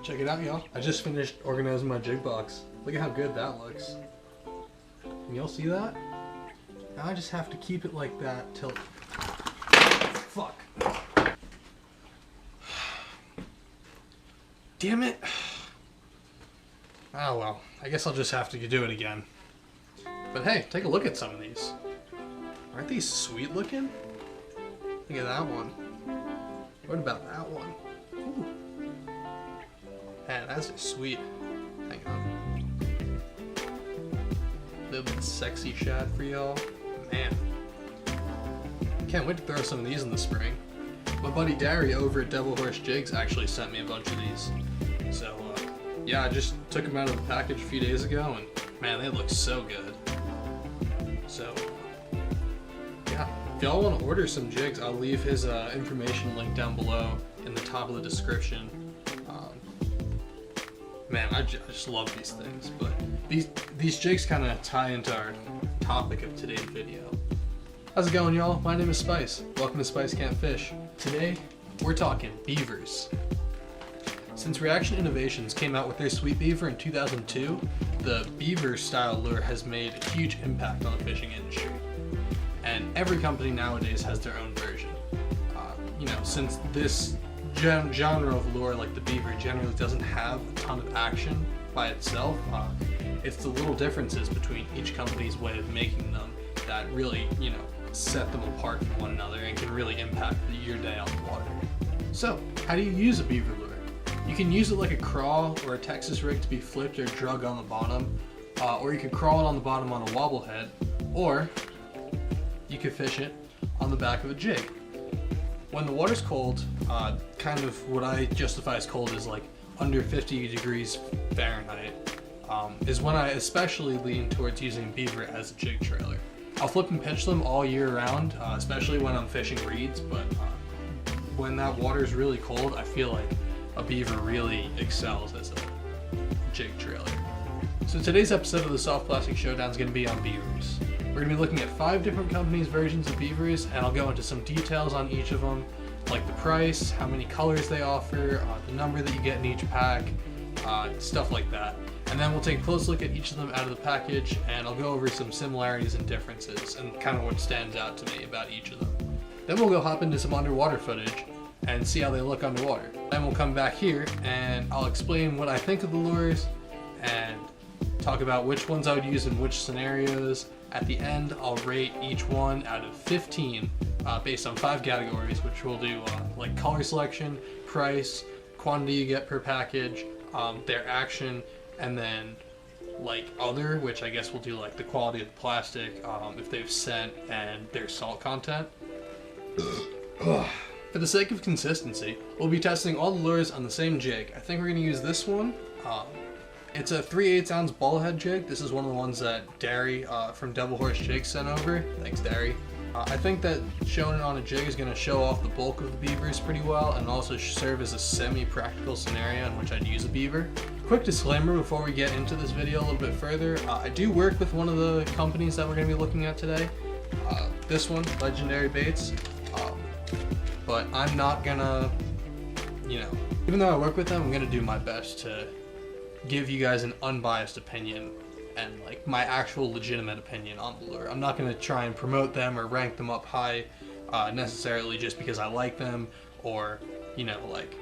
Check it out, y'all. I just finished organizing my jig box. Look at how good that looks. Can y'all see that? Now I just have to keep it like that till... Fuck. Damn it. Oh well, I guess I'll just have to do it again. But hey, take a look at some of these. Aren't these sweet looking? Look at that one. What about that one? Ooh. Man, that's just sweet. Hang on. Little bit sexy shot for y'all. Man. Can't wait to throw some of these in the spring. My buddy Derry over at Devil Horse Jigs actually sent me a bunch of these. So, yeah, I just took them out of the package a few days ago, and man, they look so good. So, yeah, if y'all want to order some jigs, I'll leave his information link down below in the top of the description. Man, I just love these things, but these jigs kind of tie into our topic of today's video. How's it going, y'all? My name is Spice. Welcome to Spice Can't Fish. Today, we're talking beavers. Since Reaction Innovations came out with their Sweet Beaver in 2002, the beaver style lure has made a huge impact on the fishing industry. And every company nowadays has their own version. You know, since this genre of lure, like the beaver, generally doesn't have a ton of action by itself, it's the little differences between each company's way of making them that really, you know, set them apart from one another and can really impact your day on the water. So, how do you use a beaver lure? You can use it like a crawl or a Texas rig to be flipped or drug on the bottom, or you can crawl it on the bottom on a wobble head, or you could fish it on the back of a jig. When the water's cold, kind of what I justify as cold is like under 50 degrees Fahrenheit, is when I especially lean towards using beaver as a jig trailer. I'll flip and pitch them all year round, especially when I'm fishing reeds, but when that water is really cold, I feel like a beaver really excels as a jig trailer. So today's episode of the Soft Plastic Showdown is going to be on beavers. We're going to be looking at 5 different companies' versions of beavers, and I'll go into some details on each of them, like the price, how many colors they offer, the number that you get in each pack, stuff like that. And then we'll take a close look at each of them out of the package, and I'll go over some similarities and differences and kind of what stands out to me about each of them. Then we'll go hop into some underwater footage and see how they look underwater. Then we'll come back here and I'll explain what I think of the lures and talk about which ones I would use in which scenarios. At the end, I'll rate each one out of 15 based on 5 categories, which we'll do like color selection, price, quantity you get per package, their action, and then like other, which I guess we'll do like the quality of the plastic, if they've scent, and their salt content. For the sake of consistency, we'll be testing all the lures on the same jig. I think we're going to use this one. It's a 3/8 ounce ball head jig. This is one of the ones that Derry from Devil Horse Jigs sent over. Thanks, Derry. I think that showing it on a jig is going to show off the bulk of the beavers pretty well and also serve as a semi-practical scenario in which I'd use a beaver. Quick disclaimer before we get into this video a little bit further. I do work with one of the companies that we're going to be looking at today. This one, Legendary Baits. But I'm not gonna, you know, even though I work with them, I'm gonna do my best to give you guys an unbiased opinion and like my actual legitimate opinion on the lure. I'm not gonna try and promote them or rank them up high necessarily just because I like them or, you know, like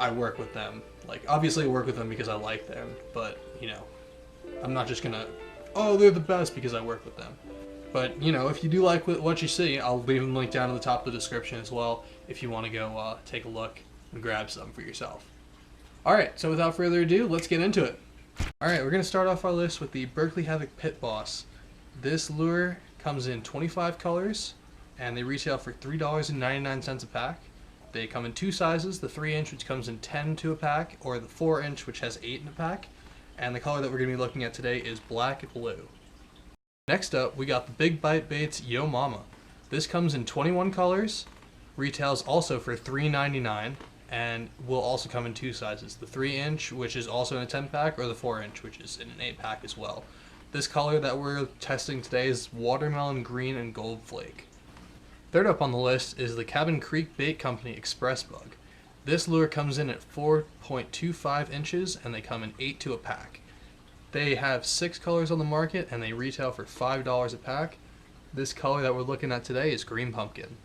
I work with them. Like obviously I work with them because I like them, but you know, I'm not just gonna, oh, they're the best because I work with them. But, you know, if you do like what you see, I'll leave them linked down in the top of the description as well if you want to go take a look and grab some for yourself. Alright, so without further ado, let's get into it. Alright, we're going to start off our list with the Berkley Havoc Pit Boss. This lure comes in 25 colors, and they retail for $3.99 a pack. They come in 2 sizes, the 3-inch which comes in 10 to a pack, or the 4-inch which has 8 in a pack. And the color that we're going to be looking at today is black blue. Next up, we got the Big Bite Baits Yo Mama. This comes in 21 colors, retails also for $3.99, and will also come in 2 sizes. The 3-inch, which is also in a 10-pack, or the 4-inch, which is in an 8-pack as well. This color that we're testing today is Watermelon Green and Gold Flake. Third up on the list is the Cabin Creek Bait Company Express Bug. This lure comes in at 4.25 inches and they come in 8 to a pack. They have 6 colors on the market and they retail for $5 a pack. This color that we're looking at today is green pumpkin.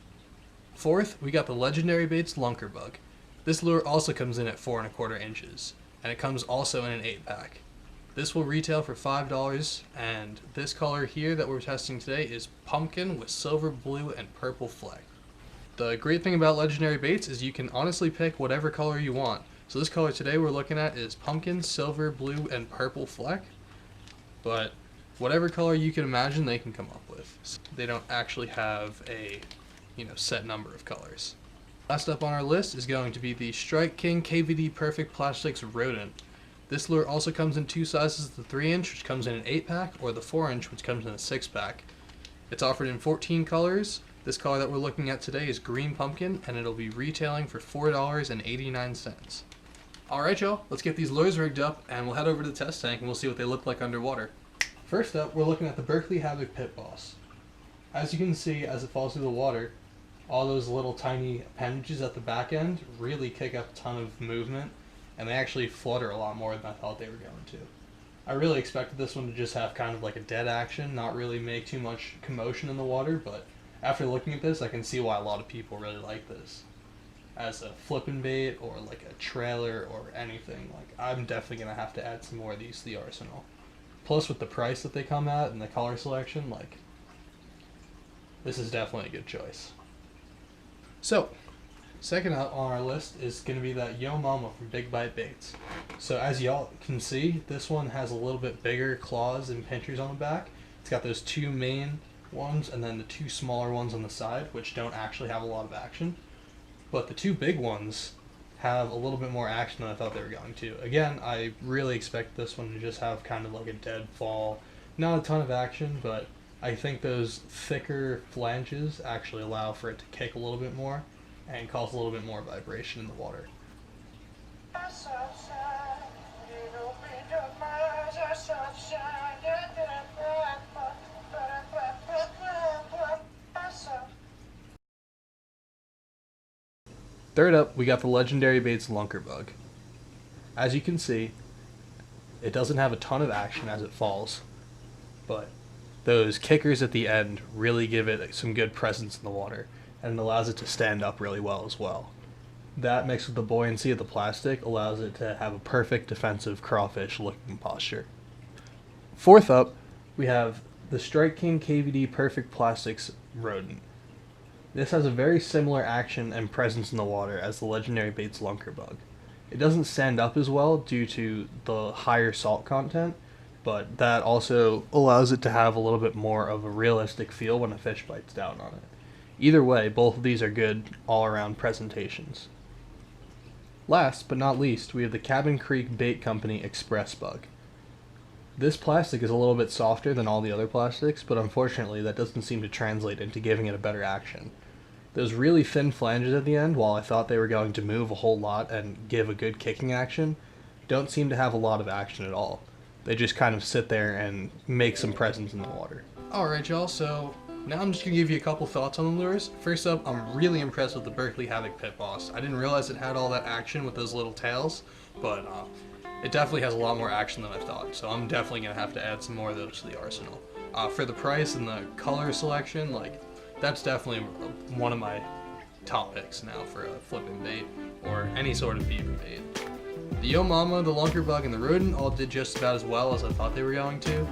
Fourth, we got the Legendary Baits Lunker Bug. This lure also comes in at 4.25 inches and it comes also in an 8 pack. This will retail for $5, and this color here that we're testing today is pumpkin with silver, blue, and purple fleck. The great thing about Legendary Baits is you can honestly pick whatever color you want. So this color today we're looking at is pumpkin, silver, blue, and purple fleck. But whatever color you can imagine they can come up with. They don't actually have a set number of colors. Last up on our list is going to be the Strike King KVD Perfect Plastics Rodent. This lure also comes in 2 sizes, the 3-inch, which comes in an 8-pack, or the 4-inch, which comes in a 6-pack. It's offered in 14 colors. This color that we're looking at today is green pumpkin, and it'll be retailing for $4.89. Alright y'all, let's get these lures rigged up, and we'll head over to the test tank and we'll see what they look like underwater. First up, we're looking at the Berkley Havoc Pit Boss. As you can see, as it falls through the water, all those little tiny appendages at the back end really kick up a ton of movement, and they actually flutter a lot more than I thought they were going to. I really expected this one to just have kind of like a dead action, not really make too much commotion in the water, but after looking at this, I can see why a lot of people really like this. As a flipping bait or like a trailer or anything, like I'm definitely going to have to add some more of these to the arsenal. Plus with the price that they come at and the color selection, like this is definitely a good choice. So, second up on our list is going to be that Yo Mama from Big Bite Baits. So as y'all can see, this one has a little bit bigger claws and pinchers on the back. It's got those 2 main ones and then the 2 smaller ones on the side, which don't actually have a lot of action. But the 2 big ones have a little bit more action than I thought they were going to. Again, I really expect this one to just have kind of like a dead fall. Not a ton of action, but I think those thicker flanges actually allow for it to kick a little bit more and cause a little bit more vibration in the water. Third up, we got the Legendary Baits Lunker Bug. As you can see, it doesn't have a ton of action as it falls, but those kickers at the end really give it some good presence in the water, and it allows it to stand up really well as well. That mixed with the buoyancy of the plastic allows it to have a perfect defensive crawfish looking posture. Fourth up, we have the Strike King KVD Perfect Plastics Rodent. This has a very similar action and presence in the water as the Legendary Baits Lunker Bug. It doesn't stand up as well due to the higher salt content, but that also allows it to have a little bit more of a realistic feel when a fish bites down on it. Either way, both of these are good all-around presentations. Last but not least, we have the Cabin Creek Bait Company Express Bug. This plastic is a little bit softer than all the other plastics, but unfortunately that doesn't seem to translate into giving it a better action. Those really thin flanges at the end, while I thought they were going to move a whole lot and give a good kicking action, don't seem to have a lot of action at all. They just kind of sit there and make some presence in the water. Alright y'all, so now I'm just going to give you a couple thoughts on the lures. First up, I'm really impressed with the Berkley Havoc Pit Boss. I didn't realize it had all that action with those little tails, but it definitely has a lot more action than I thought, so I'm definitely going to have to add some more of those to the arsenal. For the price and the color selection, like, that's definitely one of my top picks now for a flipping bait or any sort of beaver bait. The Yo Mama, the Lunker Bug, and the Rodent all did just about as well as I thought they were going to.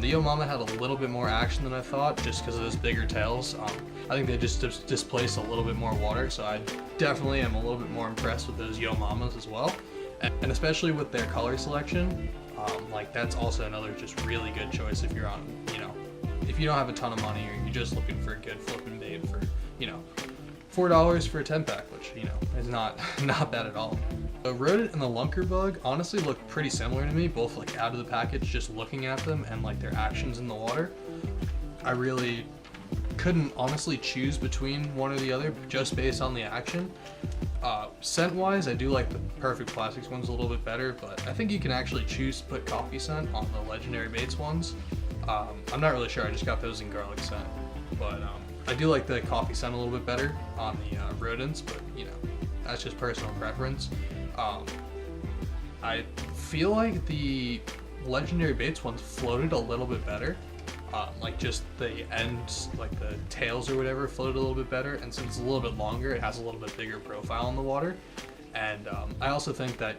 The Yo Mama had a little bit more action than I thought just because of those bigger tails. I think they just displaced a little bit more water, so I definitely am a little bit more impressed with those Yo Mamas as well. And especially with their color selection, like that's also another just really good choice if you're on, if you don't have a ton of money or you're just looking for a good flipping bait for, $4 for a 10-pack, which, is not bad at all. The Rodent and the Lunker Bug honestly look pretty similar to me, both like out of the package, just looking at them and like their actions in the water. I really couldn't honestly choose between one or the other just based on the action. Scent wise, I do like the Perfect Plastics ones a little bit better, but I think you can actually choose to put coffee scent on the Legendary Baits ones. I'm not really sure, I just got those in garlic scent, but I do like the coffee scent a little bit better on the rodents, but That's just personal preference. I feel like the legendary baits ones floated a little bit better. Like just the ends, like the tails or whatever, floated a little bit better. And since it's a little bit longer, it has a little bit bigger profile in the water. And I also think that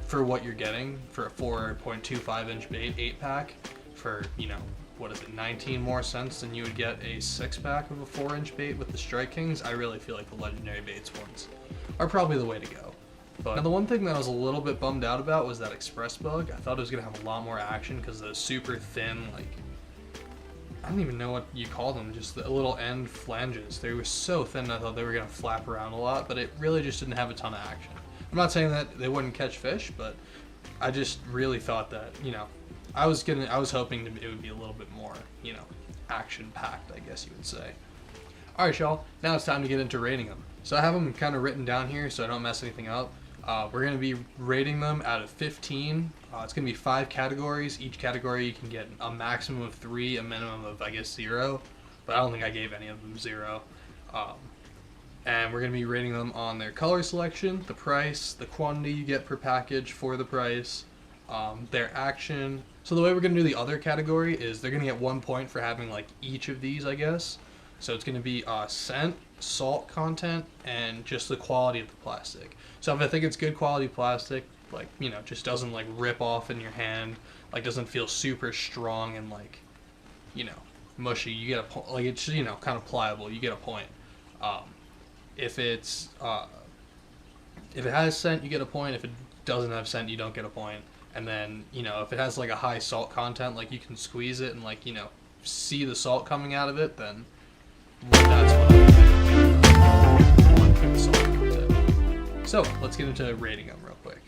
for what you're getting for a 4.25 inch bait 8-pack for, you know, what is it, 19 more cents than you would get a 6-pack of a 4-inch bait with the Strike Kings, I really feel like the legendary baits ones are probably the way to go. But now the one thing that I was a little bit bummed out about was that express bug. I thought it was going to have a lot more action because the super thin, like, I don't even know what you call them, just the little end flanges. They were so thin I thought they were going to flap around a lot, but it really just didn't have a ton of action. I'm not saying that they wouldn't catch fish, but I just really thought that, you know, I was hoping it would be a little bit more, you know, action-packed, I guess you would say. Alright, y'all, now it's time to get into rating them. So I have them kind of written down here so I don't mess anything up. We're going to be rating them out of 15. It's going to be 5 categories. Each category you can get a maximum of 3, a minimum of, I guess, 0. But I don't think I gave any of them 0. And we're going to be rating them on their color selection, the price, the quantity you get per package for the price, their action. So the way we're going to do the other category is they're going to get 1 point for having like each of these, I guess. So it's going to be scent, salt content, and just the quality of the plastic. So if I think it's good quality plastic, like, you know, just doesn't like rip off in your hand, like doesn't feel super strong and like, you know, mushy, you get a point. Like it's, you know, kind of pliable, you get a point. If it has scent, you get a point. If it doesn't have scent, you don't get a point. And then, you know, if it has like a high salt content, like you can squeeze it and like, you know, see the salt coming out of it, then that's what I'm salt content. So let's get into rating them real quick.